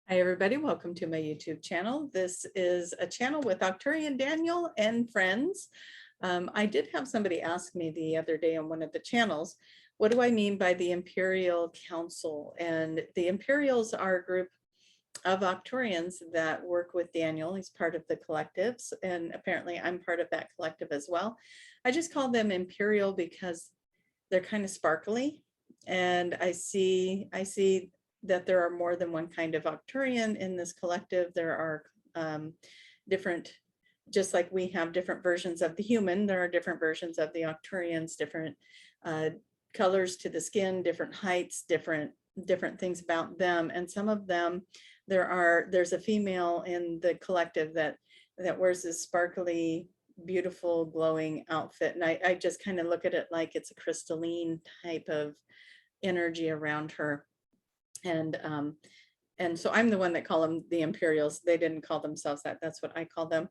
Hi, everybody. Welcome to my YouTube channel. This is a channel with Arcturian Daniel and friends. I did have somebody ask me the other day on one of the channels, what do I mean by the Imperial Council? And the Imperials are a group of Arcturians that work with Daniel. He's part of the collectives, and apparently I'm part of that collective as well. I just call them Imperial because they're kind of sparkly, and I see that there are more than one kind of Arcturian in this collective. There are different, just like we have different versions of the human, there are different versions of the Arcturians, different colors to the skin, different heights, different things about them. And some of them, there's a female in the collective that wears this sparkly, beautiful, glowing outfit. And I just kind of look at it like it's a crystalline type of energy around her. And so I'm the one that call them the Imperials. They didn't call themselves that. That's what I call them.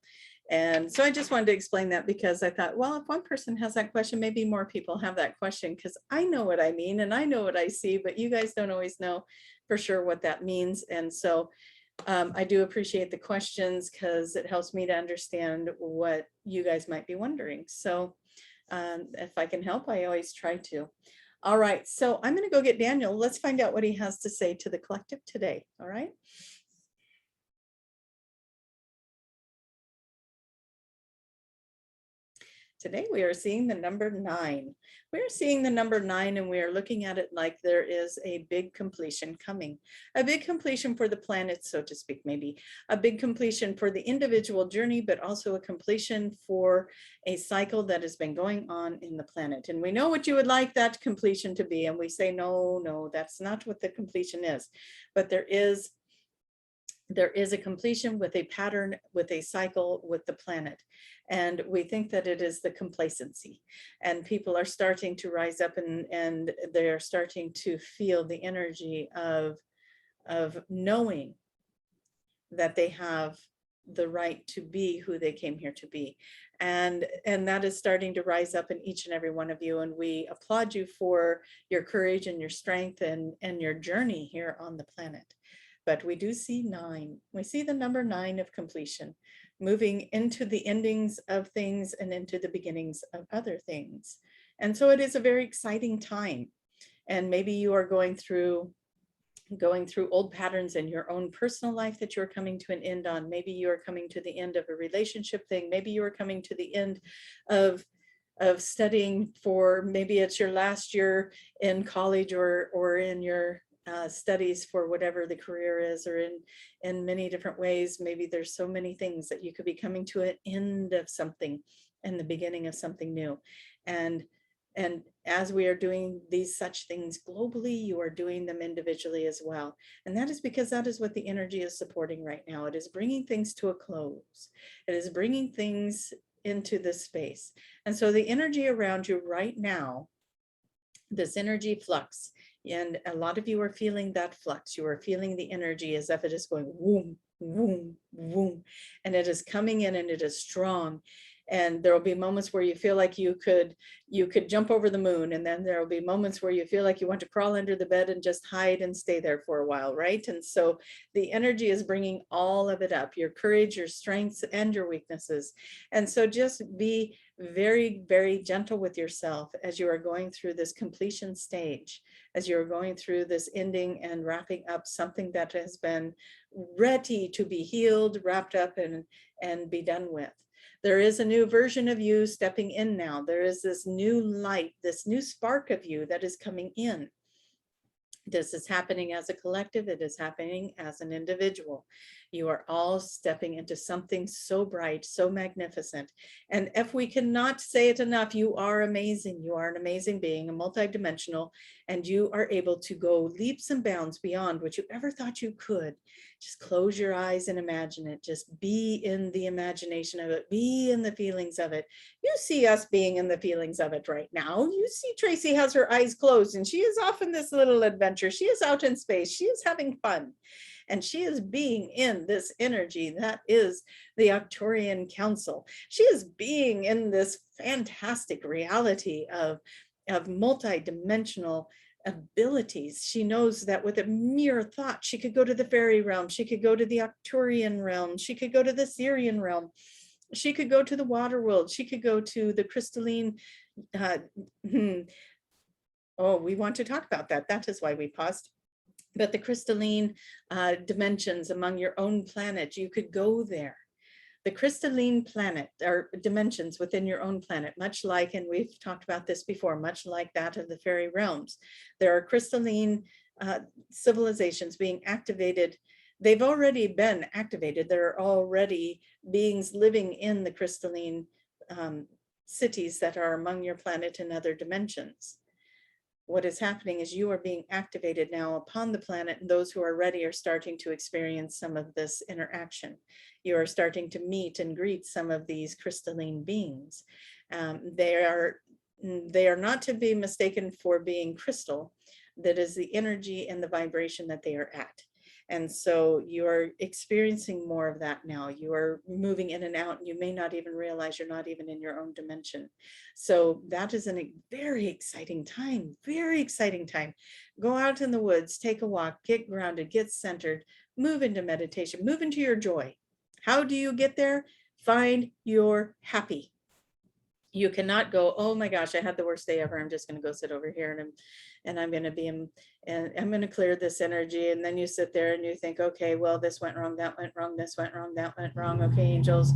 And so I just wanted to explain that because I thought, well, if one person has that question, maybe more people have that question, because I know what I mean and I know what I see, but you guys don't always know for sure what that means. And so I do appreciate the questions because it helps me to understand what you guys might be wondering. So if I can help, I always try to. All right, so I'm going to go get Daniel. Let's find out what he has to say to the collective today. All right. Today we are seeing the number 9. We're seeing the number 9 and we are looking at it like there is a big completion coming. A big completion for the planet, so to speak, maybe. A big completion for the individual journey, but also a completion for a cycle that has been going on in the planet. And we know what you would like that completion to be. And we say, no, that's not what the completion is. But there is a completion with a pattern, with a cycle, with the planet. And we think that it is the complacency. And people are starting to rise up and they're starting to feel the energy of knowing that they have the right to be who they came here to be. And that is starting to rise up in each and every one of you. And we applaud you for your courage and your strength and your journey here on the planet. But we do see 9. We see the number 9 of completion, moving into the endings of things and into the beginnings of other things. And so it is a very exciting time. And maybe you are going through old patterns in your own personal life that you're coming to an end on. Maybe you're coming to the end of a relationship thing. Maybe you're coming to the end of studying for, maybe it's your last year in college or in your studies for whatever the career is, or in many different ways. Maybe there's so many things that you could be coming to an end of something and the beginning of something new. And as we are doing these such things globally, you are doing them individually as well. And that is because that is what the energy is supporting right now. It is bringing things to a close. It is bringing things into this space. And so the energy around you right now, this energy flux, and a lot of you are feeling that flux. You are feeling the energy as if it is going whoom, whoom, whoom, and it is coming in and it is strong. And there will be moments where you feel like you could jump over the moon. And then there will be moments where you feel like you want to crawl under the bed and just hide and stay there for a while, right? And so the energy is bringing all of it up, your courage, your strengths, and your weaknesses. And so just be very, very gentle with yourself as you are going through this completion stage, as you're going through this ending and wrapping up something that has been ready to be healed, wrapped up, and be done with. There is a new version of you stepping in now. There is this new light, this new spark of you that is coming in. This is happening as a collective. It is happening as an individual. You are all stepping into something so bright, so magnificent. And if we cannot say it enough, you are amazing. You are an amazing being, a multidimensional, and you are able to go leaps and bounds beyond what you ever thought you could. Just close your eyes and imagine it. Just be in the imagination of it. Be in the feelings of it. You see us being in the feelings of it right now. You see Tracie has her eyes closed and she is off in this little adventure. She is out in space. She is having fun. And she is being in this energy that is the Arcturian Council. She is being in this fantastic reality of multi-dimensional abilities. She knows that with a mere thought, she could go to the fairy realm, she could go to the Arcturian realm, she could go to the Syrian realm, she could go to the water world, she could go to the crystalline. Uh, oh, we want to talk about that. That is why we paused. But the crystalline dimensions among your own planet, you could go there. The crystalline planet or dimensions within your own planet, much like, and we've talked about this before, much like that of the fairy realms. There are crystalline civilizations being activated. They've already been activated. There are already beings living in the crystalline cities that are among your planet in other dimensions. What is happening is you are being activated now upon the planet, and those who are ready are starting to experience some of this interaction. You are starting to meet and greet some of these crystalline beings. They are not to be mistaken for being crystal. That is the energy and the vibration that they are at. And so you're experiencing more of that now. You are moving in and out, and you may not even realize you're not even in your own dimension. So that is a very exciting time, very exciting time. Go out in the woods, take a walk, get grounded, get centered, move into meditation, move into your joy. How do you get there? Find your happy. You cannot go, oh my gosh, I had the worst day ever. I'm just going to go sit over here and I'm going to be and I'm going to clear this energy. And then you sit there and you think, okay, well, this went wrong, that went wrong, this went wrong, that went wrong. Okay, angels,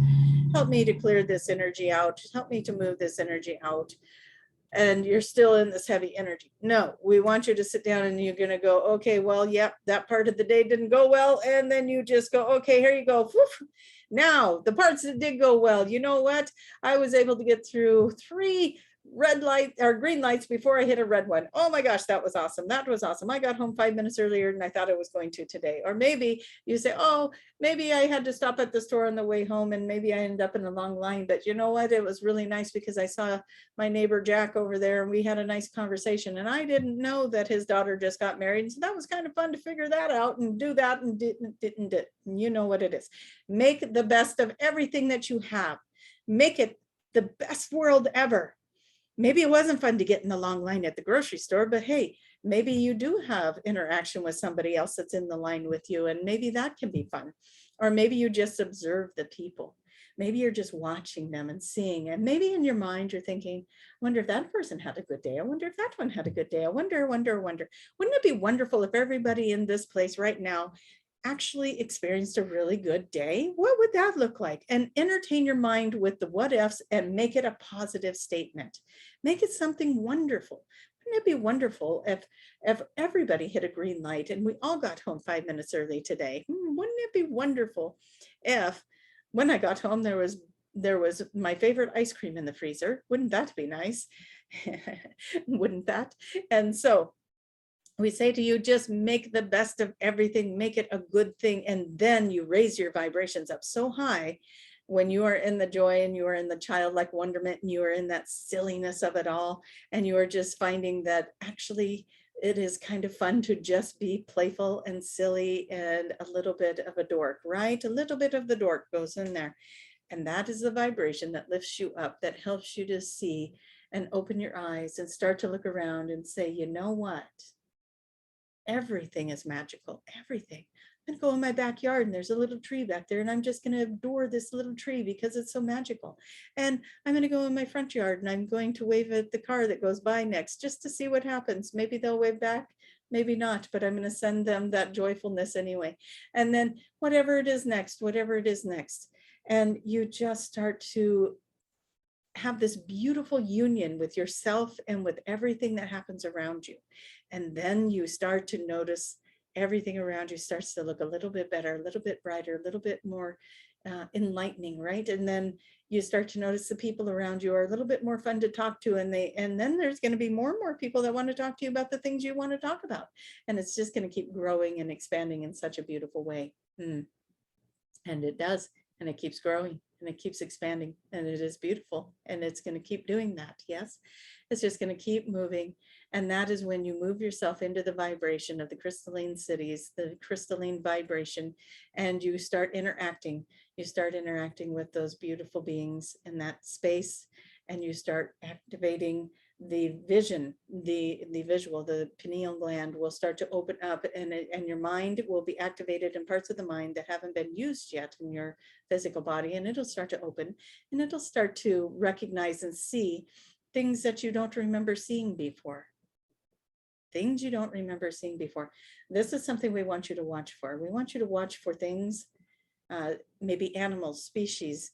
help me to clear this energy out. Help me to move this energy out. And you're still in this heavy energy. No, we want you to sit down and you're going to go, okay, well, yep, that part of the day didn't go well. And then you just go, okay, here you go. Woof. Now, the parts that did go well, you know what? I was able to get through 3 red light or green lights before I hit a red one. Oh my gosh, that was awesome. That was awesome. I got home 5 minutes earlier than I thought I was going to today. Or maybe you say, oh, maybe I had to stop at the store on the way home and maybe I ended up in a long line. But you know what? It was really nice because I saw my neighbor Jack over there and we had a nice conversation. And I didn't know that his daughter just got married. And so that was kind of fun to figure that out and do that and didn't. And you know what it is. Make the best of everything that you have. Make it the best world ever. Maybe it wasn't fun to get in the long line at the grocery store, but hey, maybe you do have interaction with somebody else that's in the line with you, and maybe that can be fun. Or maybe you just observe the people. Maybe you're just watching them and seeing, and maybe in your mind you're thinking, I wonder if that person had a good day. I wonder if that one had a good day. I wonder. Wouldn't it be wonderful if everybody in this place right now actually experienced a really good day? What would that look like? And entertain your mind with the what ifs and make it a positive statement. Make it something wonderful. Wouldn't it be wonderful if everybody hit a green light and we all got home 5 minutes early today? Wouldn't it be wonderful if when I got home there was my favorite ice cream in the freezer? Wouldn't that be nice? Wouldn't that? And so we say to you, just make the best of everything, make it a good thing, and then you raise your vibrations up so high when you are in the joy and you are in the childlike wonderment and you are in that silliness of it all, and you are just finding that actually it is kind of fun to just be playful and silly and a little bit of a dork, right? A little bit of the dork goes in there. And that is the vibration that lifts you up, that helps you to see and open your eyes and start to look around and say, you know what? Everything is magical, everything. I'm gonna go in my backyard and there's a little tree back there and I'm just gonna adore this little tree because it's so magical. And I'm gonna go in my front yard and I'm going to wave at the car that goes by next just to see what happens. Maybe they'll wave back, maybe not, but I'm gonna send them that joyfulness anyway. And then whatever it is next. And you just start to have this beautiful union with yourself and with everything that happens around you. And then you start to notice everything around you starts to look a little bit better, a little bit brighter, a little bit more enlightening, right? And then you start to notice the people around you are a little bit more fun to talk to, and then there's going to be more and more people that want to talk to you about the things you want to talk about. And it's just going to keep growing and expanding in such a beautiful way. And it does, and it keeps growing and it keeps expanding, and it is beautiful, and it's going to keep doing that. Yes, it's just going to keep moving. And that is when you move yourself into the vibration of the crystalline cities, the crystalline vibration, and you start interacting with those beautiful beings in that space, and you start activating the vision, the visual, the pineal gland will start to open up, and your mind will be activated in parts of the mind that haven't been used yet in your physical body, and it'll start to open, and it'll start to recognize and see things that you don't remember seeing before. Things you don't remember seeing before. This is something we want you to watch for. We want you to watch for things, maybe animals, species,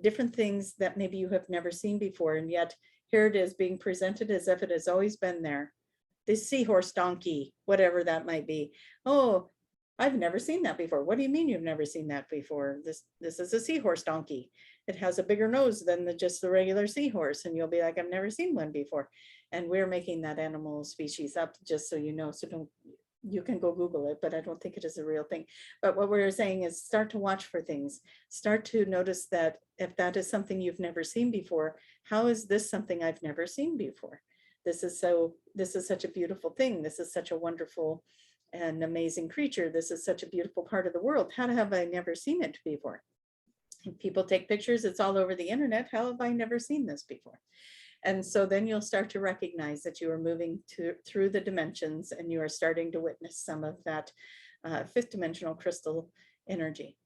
different things that maybe you have never seen before, and yet here it is being presented as if it has always been there. This seahorse donkey, whatever that might be. Oh, I've never seen that before. What do you mean you've never seen that before? This is a seahorse donkey. It has a bigger nose than just the regular seahorse. And you'll be like, I've never seen one before. And we're making that animal species up, just so you know. So don't, you can go Google it, but I don't think it is a real thing. But what we're saying is start to watch for things. Start to notice that if that is something you've never seen before, how is this something I've never seen before? This is such a beautiful thing. This is such a wonderful and amazing creature. This is such a beautiful part of the world. How have I never seen it before? And people take pictures, it's all over the internet. How have I never seen this before? And so then you'll start to recognize that you are moving through the dimensions, and you are starting to witness some of that fifth dimensional crystal energy.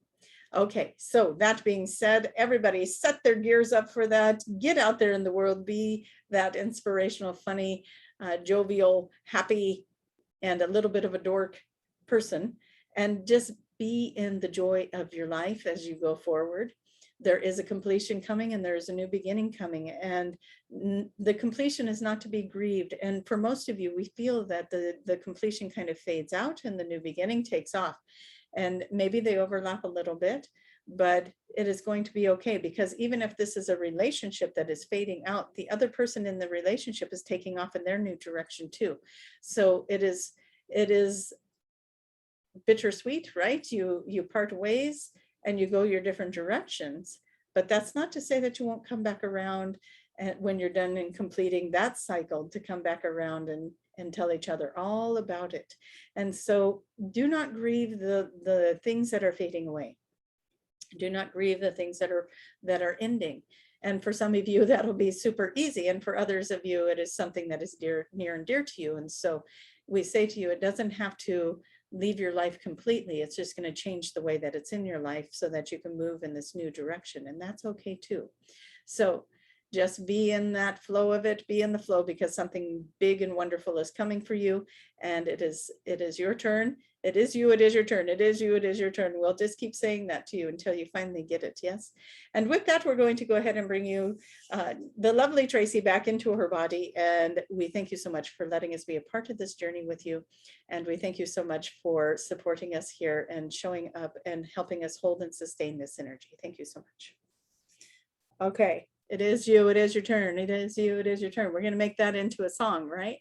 Okay, so that being said, everybody set their gears up for that. Get out there in the world, be that inspirational, funny, jovial, happy, and a little bit of a dork person, and just be in the joy of your life as you go forward. There is a completion coming, and there is a new beginning coming, and the completion is not to be grieved. And for most of you, we feel that the completion kind of fades out and the new beginning takes off. And maybe they overlap a little bit, but it is going to be okay, because even if this is a relationship that is fading out, the other person in the relationship is taking off in their new direction too. So it is bittersweet, right? You part ways and you go your different directions, but that's not to say that you won't come back around, and when you're done in completing that cycle, to come back around and tell each other all about it. And so do not grieve the things that are fading away. Do not grieve the things that are ending. And for some of you, that'll be super easy. And for others of you, it is something that is near and dear to you. And so we say to you, it doesn't have to leave your life completely. It's just going to change the way that it's in your life so that you can move in this new direction. And that's okay too. So just be in that flow of it, be in the flow, because something big and wonderful is coming for you. And it is your turn. It is you, it is your turn. It is you, it is your turn. We'll just keep saying that to you until you finally get it. Yes. And with that, we're going to go ahead and bring you the lovely Tracie back into her body. And we thank you so much for letting us be a part of this journey with you. And we thank you so much for supporting us here and showing up and helping us hold and sustain this energy. Thank you so much. Okay. It is you, it is your turn. It is you, it is your turn. We're going to make that into a song, right?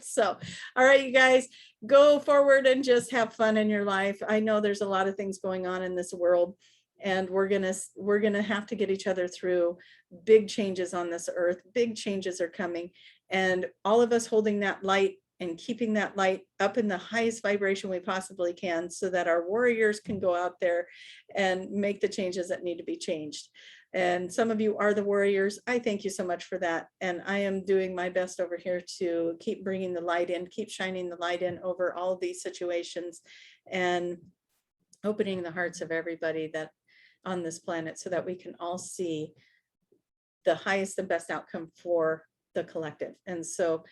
So, all right, you guys, go forward and just have fun in your life. I know there's a lot of things going on in this world, and we're going to have to get each other through big changes on this earth. Big changes are coming, and all of us holding that light and keeping that light up in the highest vibration we possibly can, so that our warriors can go out there and make the changes that need to be changed. And some of you are the warriors. I thank you so much for that. And I am doing my best over here to keep bringing the light in, keep shining the light in over all these situations, and opening the hearts of everybody that on this planet, so that we can all see the highest and best outcome for the collective. And so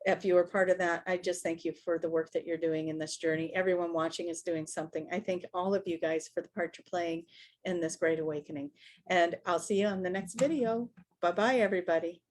if you are part of that, I just thank you for the work that you're doing in this journey. Everyone watching is doing something. I thank all of you guys for the part you're playing in this great awakening. And I'll see you on the next video. Bye-bye, everybody.